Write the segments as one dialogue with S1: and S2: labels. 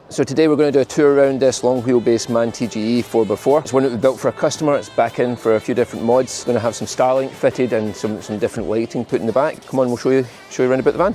S1: So today we're going to do a tour around this long wheelbase MAN TGE 4x4. It's one that we built for a customer. It's back in for a few different mods. It's going to have some Starlink fitted and some different lighting put in the back. Come on, we'll show you around about the van.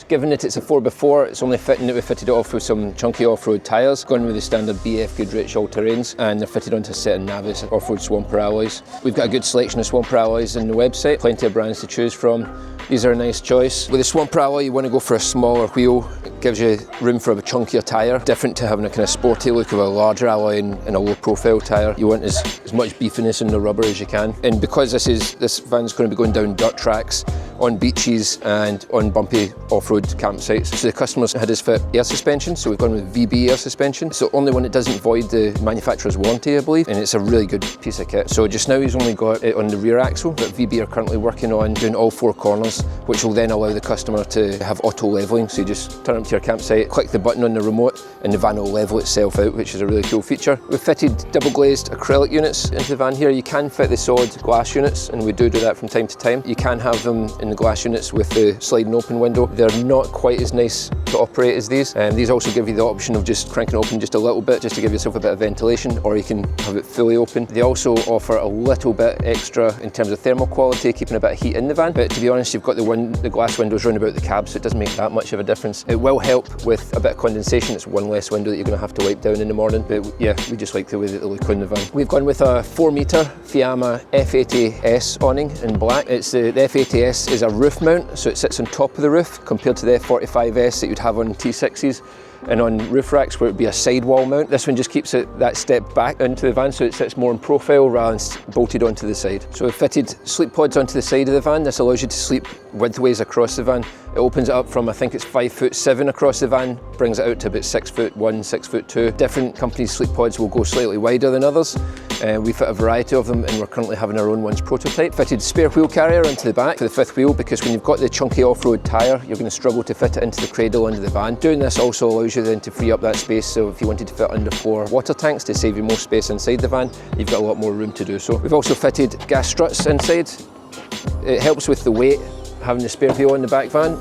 S1: Given that it's a 4x4, it's only fitting that we fitted it off with some chunky off-road tyres, going with the standard BF Goodrich All-Terrains, and they're fitted onto a set of Navis off-road Swamper alloys. We've got a good selection of Swamper alloys on the website, plenty of brands to choose from. These are a nice choice. With a Swamper alloy, you want to go for a smaller wheel. It gives you room for a chunkier tyre, different to having a kind of sporty look of a larger alloy and a low profile tyre. You want as much beefiness in the rubber as you can. And because this van's going to be going down dirt tracks, on beaches and on bumpy off-road campsites. So the customers had us fit air suspension, so we've gone with VB air suspension. It's the only one that doesn't void the manufacturer's warranty, I believe, and it's a really good piece of kit. So just now he's only got it on the rear axle, but VB are currently working on doing all 4 corners, which will then allow the customer to have auto leveling. So you just turn up to your campsite, click the button on the remote, and the van will level itself out, which is a really cool feature. We've fitted double glazed acrylic units into the van here. You can fit the solid glass units, and we do that from time to time. You can have them in the glass units with the sliding open window. They're not quite as nice to operate as these, and these also give you the option of just cranking open just a little bit, just to give yourself a bit of ventilation, or you can have it fully open. They also offer a little bit extra in terms of thermal quality, keeping a bit of heat in the van, but to be honest, you've got the glass windows round about the cab, so it doesn't make that much of a difference. It will help with a bit of condensation. It's one less window that you're going to have to wipe down in the morning, but yeah, we just like the way that they look on the van. We've gone with a 4-metre Fiamma F80s awning in black. It's the F80s is a roof mount, so it sits on top of the roof compared to the F45S that you'd have on T6s and on roof racks where it would be a sidewall mount. This one just keeps it that step back into the van, so it sits more in profile rather than bolted onto the side. So we've fitted sleep pods onto the side of the van. This allows you to sleep widthways across the van. It opens it up from, I think it's 5'7" across the van, brings it out to about 6'1", 6'2". Different companies' sleep pods will go slightly wider than others. We fit a variety of them, and we're currently having our own ones prototype. Fitted spare wheel carrier onto the back for the 5th wheel, because when you've got the chunky off-road tyre, you're going to struggle to fit it into the cradle under the van. Doing this also allows you then to free up that space, so if you wanted to fit under 4 water tanks to save you more space inside the van, you've got a lot more room to do so. We've also fitted gas struts inside. It helps with the weight, having the spare wheel in the back van.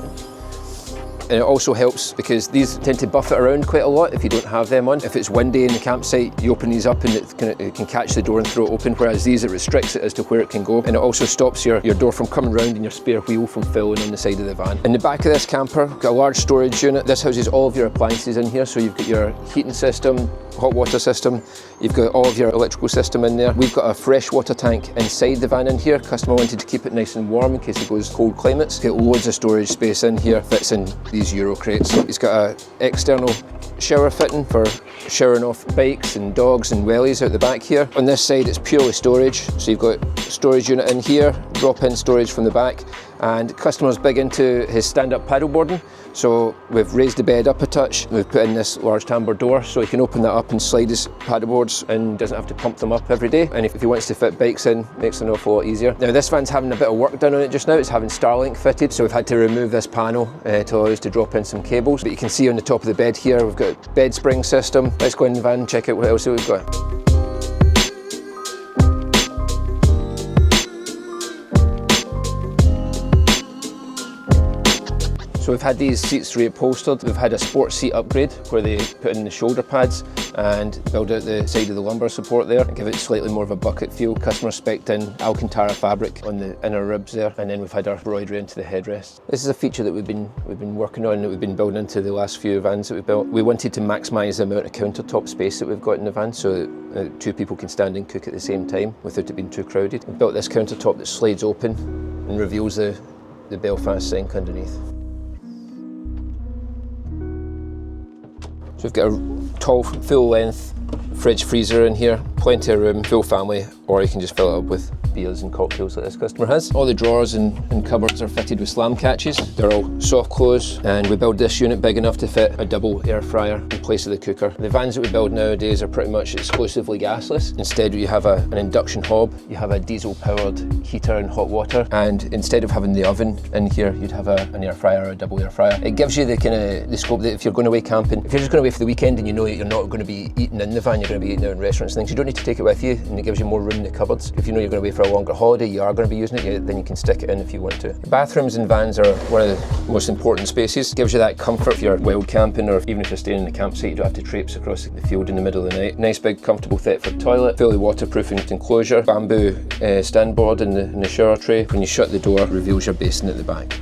S1: And it also helps because these tend to buff it around quite a lot if you don't have them on. If it's windy in the campsite, you open these up and it can catch the door and throw it open, whereas these, it restricts it as to where it can go. And it also stops your door from coming round and your spare wheel from filling on the side of the van. In the back of this camper, we've got a large storage unit. This houses all of your appliances in here. So you've got your heating system, hot water system, you've got all of your electrical system in there. We've got a fresh water tank inside the van in here. Customer wanted to keep it nice and warm in case it goes cold climates. Got loads of storage space in here, fits in these Euro crates. It's got an external shower fitting for showering off bikes and dogs and wellies out the back here. On this side it's purely storage, so you've got storage unit in here, drop-in storage from the back, and customer's big into his stand-up paddleboarding, so we've raised the bed up a touch. We've put in this large tambour door so he can open that up and slide his paddleboards and doesn't have to pump them up every day. And if he wants to fit bikes in, makes it an awful lot easier. Now this van's having a bit of work done on it just now. It's having Starlink fitted, so we've had to remove this panel to allow us to drop in some cables. But you can see on the top of the bed here, we've got a bed spring system. Let's go in the van and check out what else we've got. So we've had these seats reupholstered. We've had a sport seat upgrade where they put in the shoulder pads and build out the side of the lumbar support there and give it slightly more of a bucket feel. Customer spec'd in Alcantara fabric on the inner ribs there, and then we've had our embroidery into the headrest. This is a feature that we've been working on, that we've been building into the last few vans that we've built. We wanted to maximise the amount of countertop space that we've got in the van, so that 2 people can stand and cook at the same time without it being too crowded. We've built this countertop that slides open and reveals the Belfast sink underneath. So we've got a tall, full-length fridge freezer in here, plenty of room, full family, or you can just fill it up with beers and cocktails like this customer has. All the drawers and cupboards are fitted with slam catches. They're all soft close, and we build this unit big enough to fit a double air fryer in place of the cooker. The vans that we build nowadays are pretty much exclusively gasless. Instead, you have an induction hob, you have a diesel powered heater and hot water, and instead of having the oven in here, you'd have an air fryer or a double air fryer. It gives you the scope that if you're going away camping, if you're just going away for the weekend and you know that you're not going to be eating in the van, you're going to be eating out in restaurants and things, you don't need to take it with you, and it gives you more room in the cupboards. If you know you're going away for for a longer holiday, you are going to be using it, then you can stick it in if you want to. Bathrooms in vans are one of the most important spaces. It gives you that comfort if you're wild camping, or even if you're staying in the campsite, you don't have to traipse across the field in the middle of the night. Nice big comfortable Thetford toilet, fully waterproof enclosure, bamboo stand board in the shower tray. When you shut the door, it reveals your basin at the back.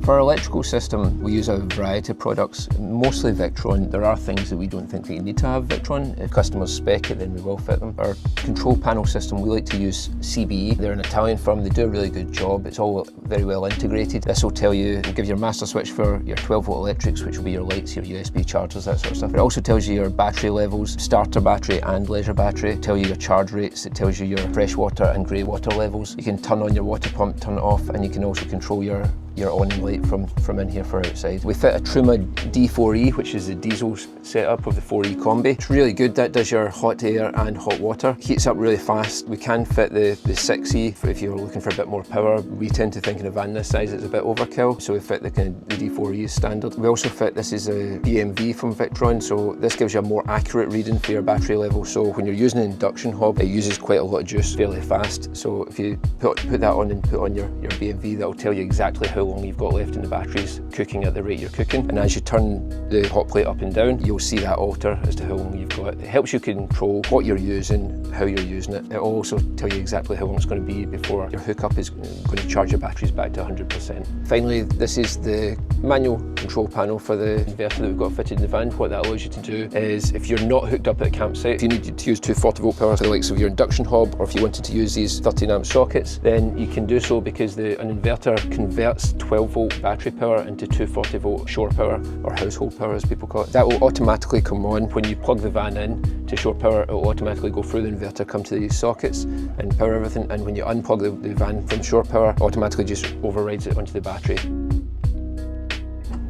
S1: For our electrical system, we use a variety of products, mostly Victron. There are things that we don't think that you need to have Victron. If customers spec it, then we will fit them. Our control panel system, we like to use CBE. They're an Italian firm, they do a really good job. It's all very well integrated. This will tell you, it'll give you your master switch for your 12-volt electrics, which will be your lights, your USB chargers, that sort of stuff. It also tells you your battery levels, starter battery and leisure battery. It tells you your charge rates, it tells you your freshwater and grey water levels. You can turn on your water pump, turn it off, and you can also control your awning light from in here for outside. We fit a Truma D4E, which is the diesel setup of the 4E Combi. It's really good. That does your hot air and hot water. Heats up really fast. We can fit the 6E if you're looking for a bit more power. We tend to think in a van this size it's a bit overkill, so we fit the D4E as standard. We also fit, this is a BMV from Victron, so this gives you a more accurate reading for your battery level. So when you're using an induction hob, it uses quite a lot of juice fairly fast. So if you put that on and put on your BMV, that'll tell you exactly how long you've got left in the batteries cooking at the rate you're cooking. And as you turn the hot plate up and down, you'll see that alter as to how long you've got. It helps you control what you're using, how you're using it. It'll also tell you exactly how long it's going to be before your hookup is going to charge your batteries back to 100%. Finally, this is the manual control panel for the inverter that we've got fitted in the van. What that allows you to do is, if you're not hooked up at a campsite, if you need to use 240-volt power for the likes of your induction hob, or if you wanted to use these 13-amp sockets, then you can do so, because an inverter converts 12-volt battery power into 240-volt shore power, or household power as people call it. That will automatically come on when you plug the van in to shore power. It will automatically go through the inverter, come to these sockets and power everything, and when you unplug the van from shore power, it automatically just overrides it onto the battery.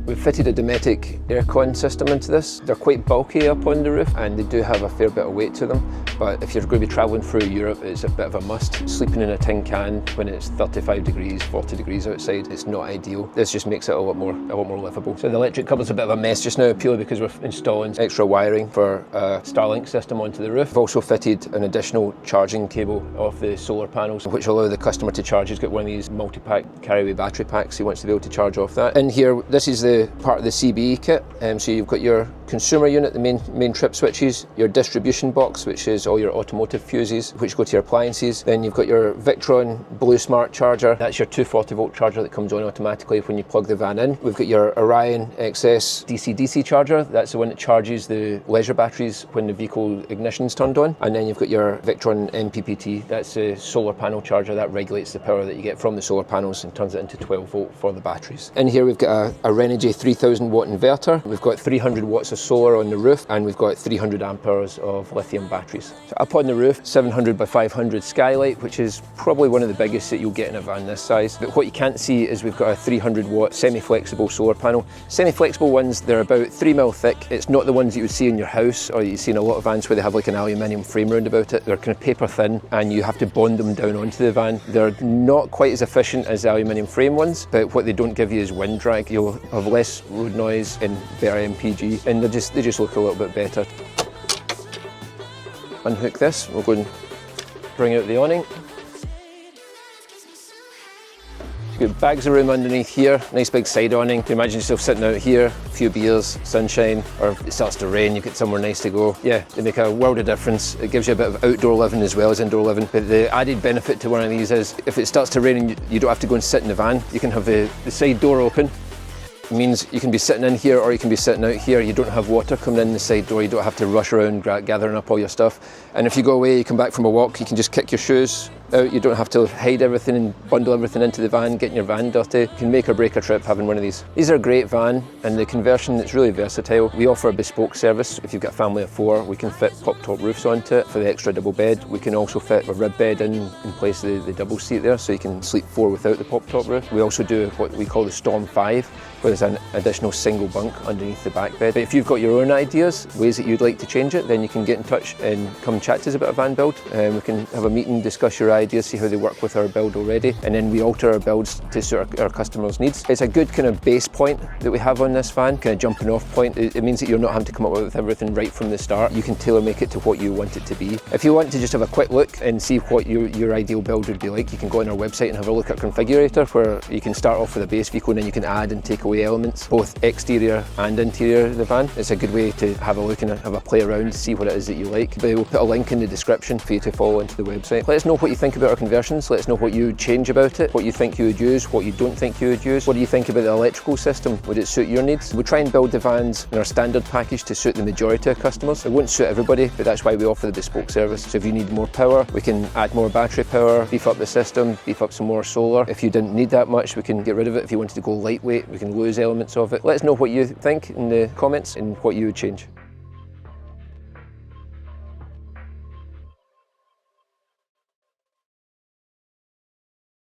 S1: We've fitted a Dometic aircon system into this. They're quite bulky up on the roof, and they do have a fair bit of weight to them, but if you're going to be travelling through Europe, it's a bit of a must. Sleeping in a tin can when it's 35 degrees, 40 degrees outside, it's not ideal. This just makes it a lot more livable. So the electric cupboard's a bit of a mess just now, purely because we're installing extra wiring for a Starlink system onto the roof. We've also fitted an additional charging cable off the solar panels, which allow the customer to charge. He's got one of these multi-pack carry-away battery packs. He wants to be able to charge off that. In here, this is the part of the CBE kit. So you've got your consumer unit, the main trip switches, your distribution box, which is all your automotive fuses, which go to your appliances. Then you've got your Victron Blue Smart charger. That's your 240-volt charger that comes on automatically when you plug the van in. We've got your Orion XS DC-DC charger. That's the one that charges the leisure batteries when the vehicle ignition's turned on. And then you've got your Victron MPPT. That's a solar panel charger that regulates the power that you get from the solar panels and turns it into 12-volt for the batteries. In here we've got a Renogy 3000-watt inverter. We've got 300 watts of solar on the roof, and we've got 300 amp hours of lithium batteries. So up on the roof, 700 by 500 skylight, which is probably one of the biggest that you'll get in a van this size. But what you can't see is we've got a 300 watt semi-flexible solar panel. Semi-flexible ones, they're about 3 mil thick. It's not the ones that you would see in your house, or you see in a lot of vans where they have like an aluminium frame round about it. They're kind of paper thin, and you have to bond them down onto the van. They're not quite as efficient as the aluminium frame ones, but what they don't give you is wind drag. You'll have less road noise and better MPG, and they just look a little bit better. Unhook this, we'll go and bring out the awning. You've got bags of room underneath here, nice big side awning. You can imagine yourself sitting out here, a few beers, sunshine, or if it starts to rain, you've got somewhere nice to go. Yeah, they make a world of difference. It gives you a bit of outdoor living as well as indoor living. But the added benefit to one of these is, if it starts to rain and you don't have to go and sit in the van, you can have the side door open. It means you can be sitting in here, or you can be sitting out here. You don't have water coming in the side door. You don't have to rush around gathering up all your stuff. And if you go away, you come back from a walk, you can just kick your shoes out. You don't have to hide everything and bundle everything into the van, getting your van dirty. You can make or break a trip having one of these. These are a great van, and the conversion, it's really versatile. We offer a bespoke service. If you've got a family of 4, we can fit pop-top roofs onto it for the extra double bed. We can also fit a rib bed in place of the double seat there, so you can sleep 4 without the pop-top roof. We also do what we call the Storm 5, where there's an additional single bunk underneath the back bed. But if you've got your own ideas, ways that you'd like to change it, then you can get in touch and come chat to us about a van build. We can have a meeting, discuss your ideas, see how they work with our build already, and then we alter our builds to suit our customers' needs. It's a good kind of base point that we have on this van, kind of jumping off point. It means that you're not having to come up with everything right from the start. You can tailor make it to what you want it to be. If you want to just have a quick look and see what your ideal build would be like, you can go on our website and have a look at Configurator, where you can start off with a base vehicle and then you can add and take away elements, both exterior and interior of the van. It's a good way to have a look and have a play around, see what it is that you like. But we'll put a link in the description for you to follow into the website. Let us know what you think about our conversions. Let us know what you would change about it, what you think you would use, what you don't think you would use. What do you think about the electrical system? Would it suit your needs? We try and build the vans in our standard package to suit the majority of customers. It won't suit everybody, but that's why we offer the bespoke service. So if you need more power, we can add more battery power, beef up the system, beef up some more solar. If you didn't need that much, we can get rid of it. If you wanted to go lightweight, we can lose elements of it. Let us know what you think in the comments and what you would change.